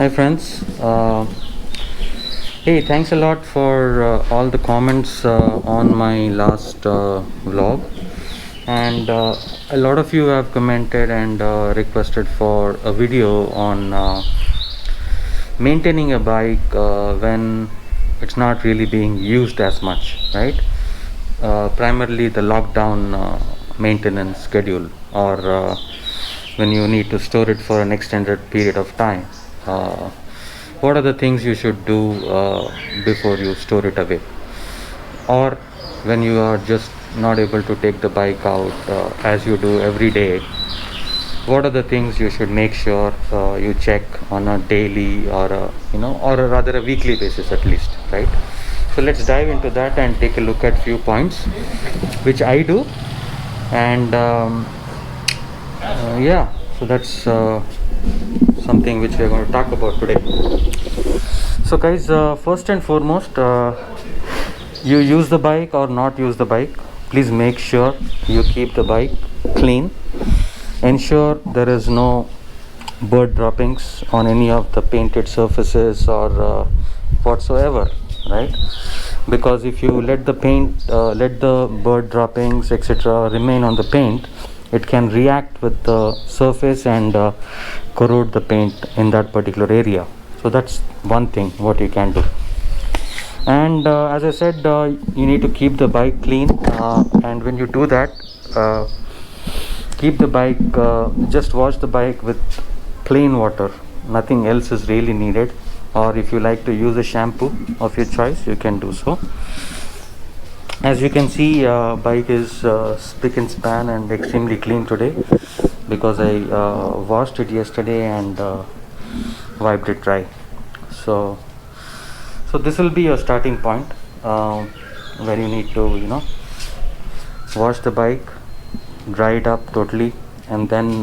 Hi friends. Hey, thanks a lot for all the comments on my last vlog, and a lot of you have commented and requested for a video on maintaining a bike when it's not really being used as much, right? Primarily the lockdown maintenance schedule, or when you need to store it for an extended period of time. What are the things you should do before you store it away, or when you are just not able to take the bike out as you do every day? What are the things you should make sure you check on a daily, or or rather a weekly basis at least, right? So let's dive into that and take a look at few points which I do, and yeah, so that's something which we are going to talk about today. So guys, first and foremost, you use the bike or not use the bike, please make sure you keep the bike clean. Ensure there is no bird droppings on any of the painted surfaces or whatsoever, right? Because if you let the bird droppings etc remain on the paint, it can react with the surface and corrode the paint in that particular area. So that's one thing what you can do. And as I said, you need to keep the bike clean, and when you do that, keep the bike, just wash the bike with plain water, nothing else is really needed. Or if you like to use a shampoo of your choice, you can do so. As you can see, bike is spick and span and extremely clean today, because I washed it yesterday and wiped it dry. So this will be your starting point, where you need to wash the bike, dry it up totally, and then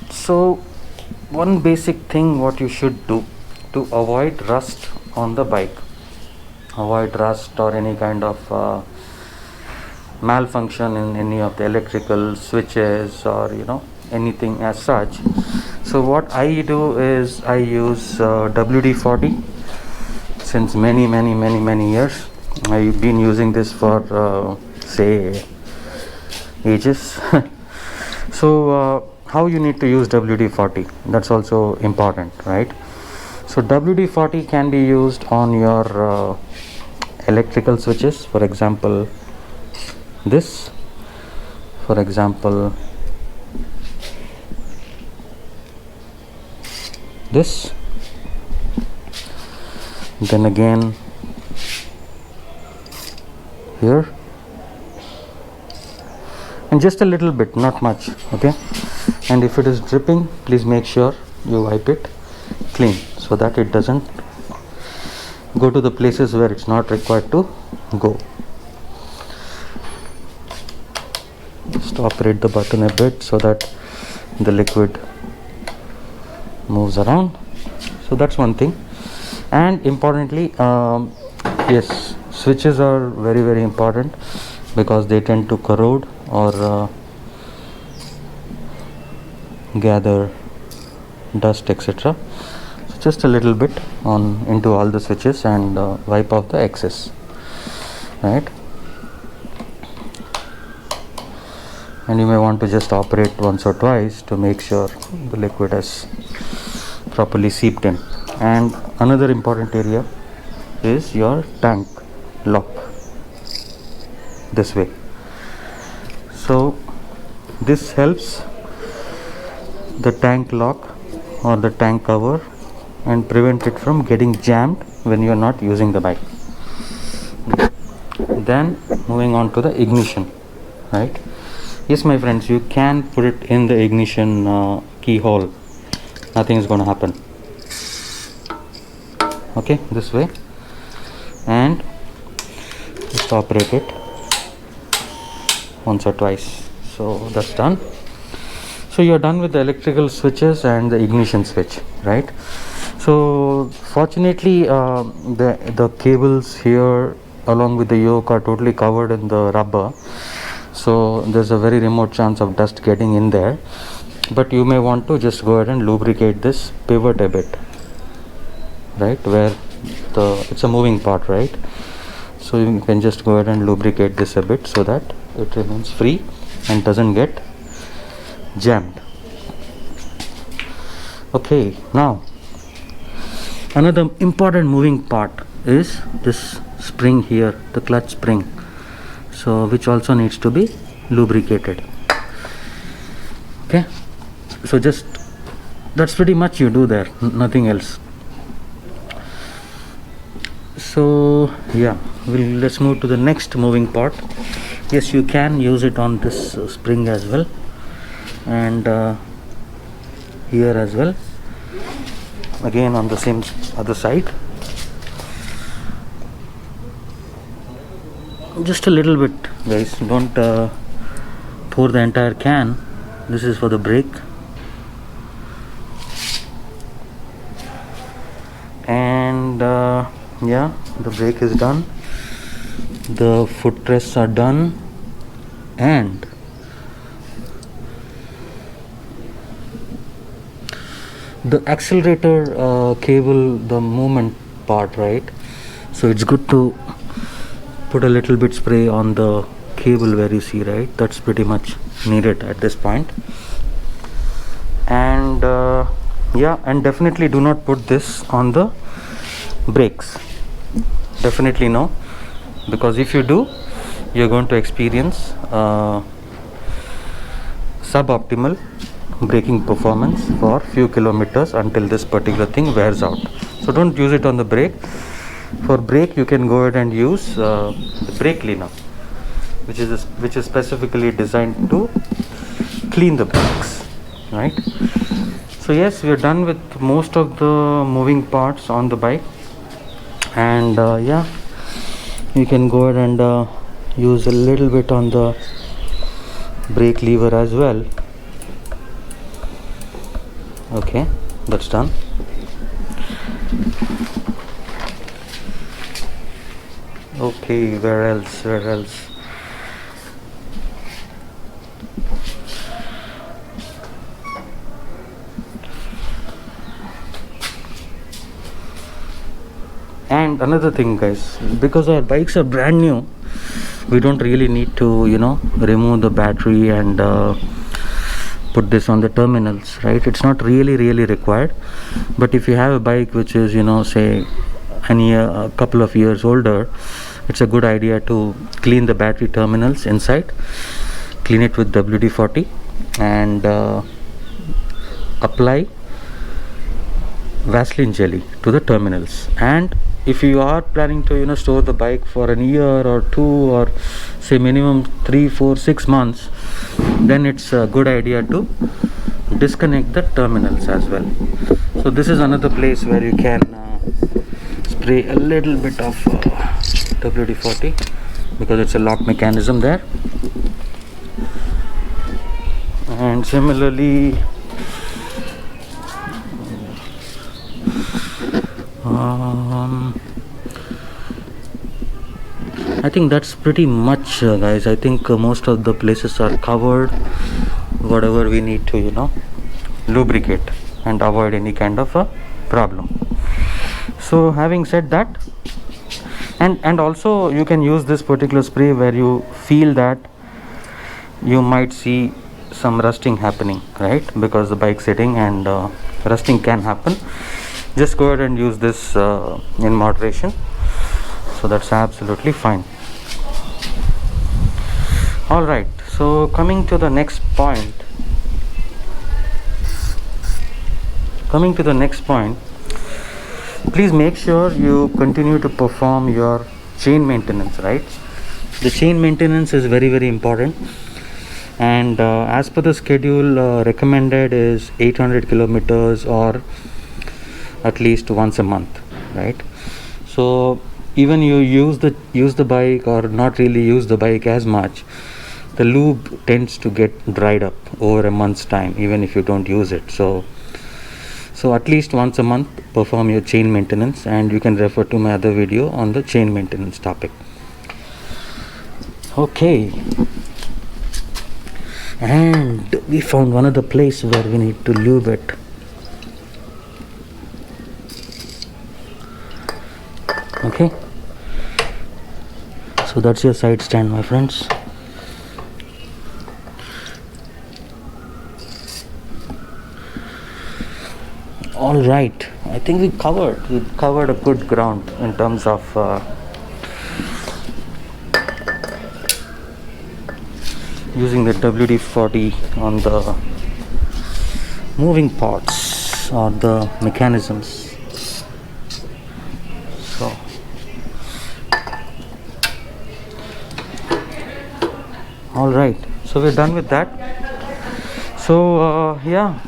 so one basic thing what you should do to avoid rust on the bike, avoid rust or any kind of malfunction in any of the electrical switches or anything as such. So what I do is I use WD-40 since many years. I've been using this for say ages. So how you need to use WD-40, that's also important, right? So WD-40 can be used on your electrical switches, for example this, for example this, then again here, and just a little bit, not much, okay? And if it is dripping, please make sure you wipe it clean so that it doesn't go to the places where it's not required to go. Just operate the button a bit so that the liquid moves around. So that's one thing. And importantly, yes, switches are very important, because they tend to corrode or gather dust etc. So just a little bit on into all the switches and wipe off the excess, right? And you may want to just operate once or twice to make sure the liquid has properly seeped in. And another important area is your tank lock, this way. So this helps the tank lock or the tank cover and prevent it from getting jammed when you are not using the bike. Then moving on to the ignition, right? Yes, my friends, you can put it in the ignition keyhole, nothing is going to happen, okay, this way, and just operate it once or twice. So that's done. So you're done with the electrical switches and the ignition switch, right? So fortunately, the cables here along with the yoke are totally covered in the rubber, so there's a very remote chance of dust getting in there. but you may want to just go ahead and lubricate this pivot a bit, right, where it's a moving part, right? So you can just go ahead and lubricate this a bit so that it remains free and doesn't get jammed. Okay, now another important moving part is this spring here, the clutch spring, so which also needs to be lubricated. Okay, so just that's pretty much you do there, nothing else. So yeah, let's move to the next moving part. Yes, you can use it on this spring as well, and here as well, again on the same other side. Just a little bit, guys, don't pour the entire can. This is for the brake. And yeah, the brake is done, the footrests are done, and the accelerator cable, the movement part, right? So it's good to put a little bit spray on the cable where you see, right? That's pretty much needed at this point. And yeah, and definitely do not put this on the brakes. Definitely no, because if you do, you're going to experience suboptimal braking performance for few kilometers until this particular thing wears out. So don't use it on the brake. For brake, you can go ahead and use the brake cleaner, which is specifically designed to clean the brakes, right? So yes, we are done with most of the moving parts on the bike, and yeah, you can go ahead and use a little bit on the brake lever as well. Okay, that's done. Okay, where else? And another thing, guys, because our bikes are brand new, we don't really need to, remove the battery and put this on the terminals, right? It's not really required. But if you have a bike which is, say a couple of years older, it's a good idea to clean the battery terminals inside, clean it with WD-40, and apply Vaseline jelly to the terminals. And if you are planning to store the bike for an year or two, or say minimum 3, 4, 6 months, then it's a good idea to disconnect the terminals as well. So this is another place where you can spray a little bit of WD-40, because it's a lock mechanism there. And similarly, I think that's pretty much, guys. I think most of the places are covered, whatever we need to lubricate and avoid any kind of a problem. So having said that, and also you can use this particular spray where you feel that you might see some rusting happening, right? Because the bike's sitting and rusting can happen. Just go ahead and use this in moderation. So that's absolutely fine. All right, so coming to the next point, please make sure you continue to perform your chain maintenance, right? The chain maintenance is very important, and as per the schedule, recommended is 800 kilometers or at least once a month, right? So even you use the bike or not really use the bike as much, the lube tends to get dried up over a month's time, even if you don't use it. So at least once a month perform your chain maintenance, and you can refer to my other video on the chain maintenance topic. Okay, And we found one other place where we need to lube it. Okay, so that's your side stand, my friends. All right, I think we covered a good ground in terms of using the WD-40 on the moving parts or the mechanisms. So all right, so we're done with that. So yeah,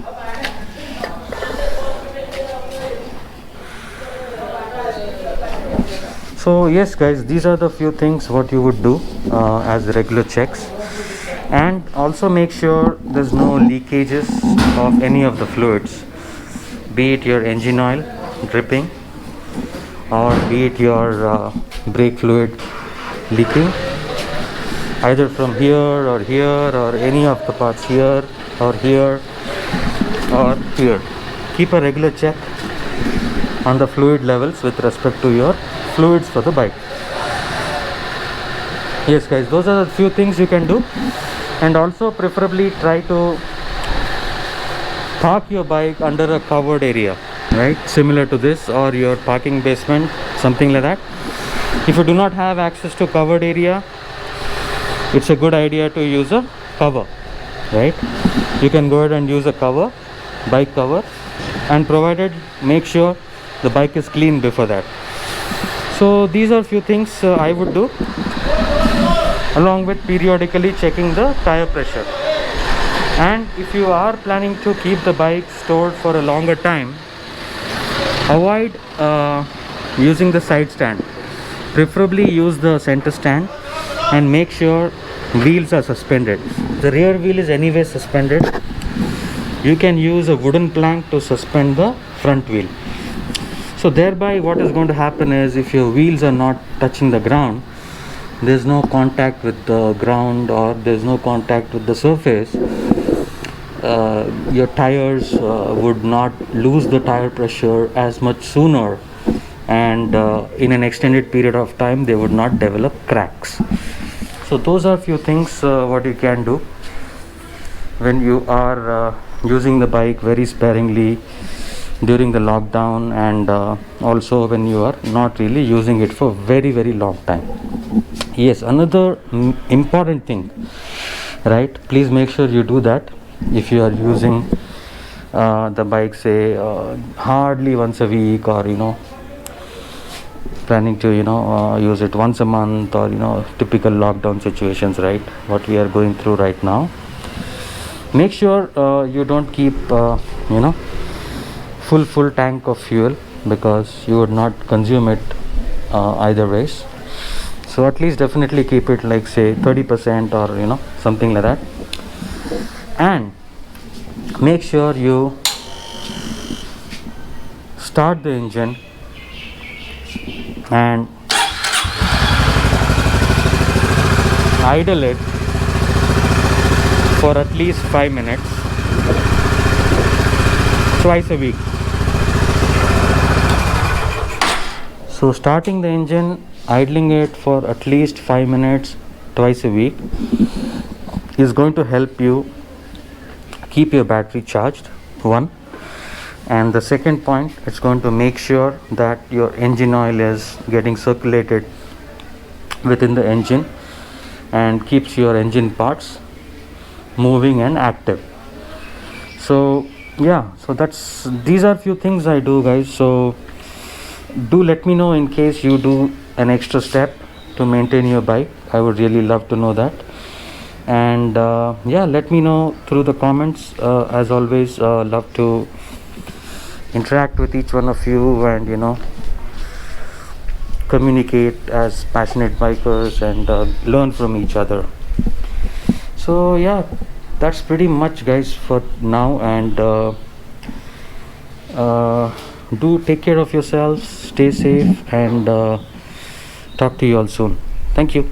so yes guys, these are the few things what you would do as regular checks. And also make sure there's no leakages of any of the fluids, be it your engine oil dripping or be it your brake fluid leaking, either from here or any of the parts here or here or here. Keep a regular check on the fluid levels with respect to your fluids for the bike. Yes guys, those are the few things you can do. And also preferably try to park your bike under a covered area, right, similar to this, or your parking basement, something like that. If you do not have access to covered area, it's a good idea to use a cover, right? You can go ahead and use a cover, bike cover, and provided make sure the bike is clean before that. So these are few things I would do, along with periodically checking the tire pressure. And if you are planning to keep the bike stored for a longer time, avoid using the side stand. Preferably use the center stand and make sure wheels are suspended. The rear wheel is anyway suspended. You can use a wooden plank to suspend the front wheel. So thereby what is going to happen is, if your wheels are not touching the ground, there's no contact with the ground or there's no contact with the surface, your tires would not lose the tire pressure as much sooner, and in an extended period of time they would not develop cracks. So those are few things what you can do when you are using the bike very sparingly during the lockdown, and also when you are not really using it for very long time. Yes, another important thing, right, please make sure you do that. If you are using the bike, say hardly once a week, or planning to use it once a month, or typical lockdown situations, right, what we are going through right now, make sure you don't keep full tank of fuel, because you would not consume it either ways. So at least definitely keep it like say 30% or something like that. And make sure you start the engine and idle it for at least 5 minutes twice a week. So starting the engine, idling it for at least 5 minutes twice a week is going to help you keep your battery charged, one. And the second point, it's going to make sure that your engine oil is getting circulated within the engine and keeps your engine parts moving and active. So yeah, so these are few things I do, guys. So do let me know in case you do an extra step to maintain your bike. I would really love to know that. And yeah, let me know through the comments. As always, love to interact with each one of you and communicate as passionate bikers and learn from each other. So yeah, that's pretty much, guys, for now. And do take care of yourselves, stay safe, and talk to you all soon. Thank you.